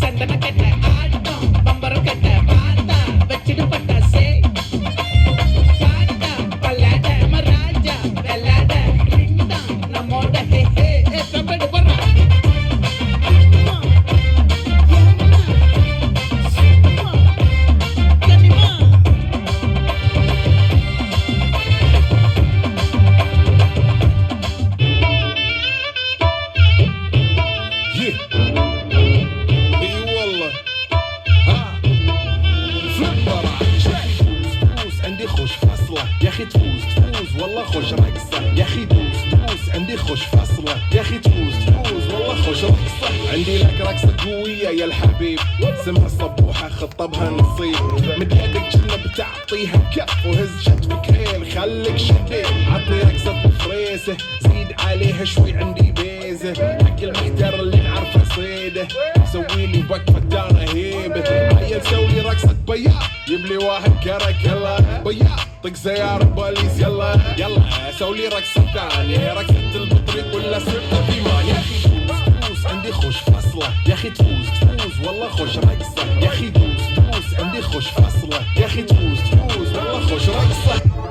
சந்தன கட்ட ஆட்டம் பம்பரம் கட்ட பார்த்தா வச்சிடு பட்டாசே காட்டா பல்லாட மராஜா வெள்ளாட ரிண்டா நம்மோட ஹே ஹே கபடி பரா يا اخي تفوز تفوز والله خوش رقصة يا اخي دوس دوس عندي خوش فصلة يا اخي تفوز تفوز والله خوش رقصة عندي لك رقصة قوية يا الحبيب سمها الصبوحة خطبها نصيب من يدك كنا بتعطيها كف وهز شتفك هيل خليك شديد عطني رقصة فريسة زيد عليها شوي عندي بيزة حق المحتر اللي نعرفه صيده سوي لي وقفة دانا هيبة عيل سوي رقصة بياض يبلي واحد كرك يلا بياض طق سيارة بوليس يلا يلا سوي رقصة ثانية رقصة البطريق ولا سرقة في مان يا اخي دوس دوس عندي خوش فصلة يا اخي تفوز تفوز والله خوش رقصة يا اخي دوس دوس عندي خوش فصلة يا اخي تفوز تفوز والله خوش رقصة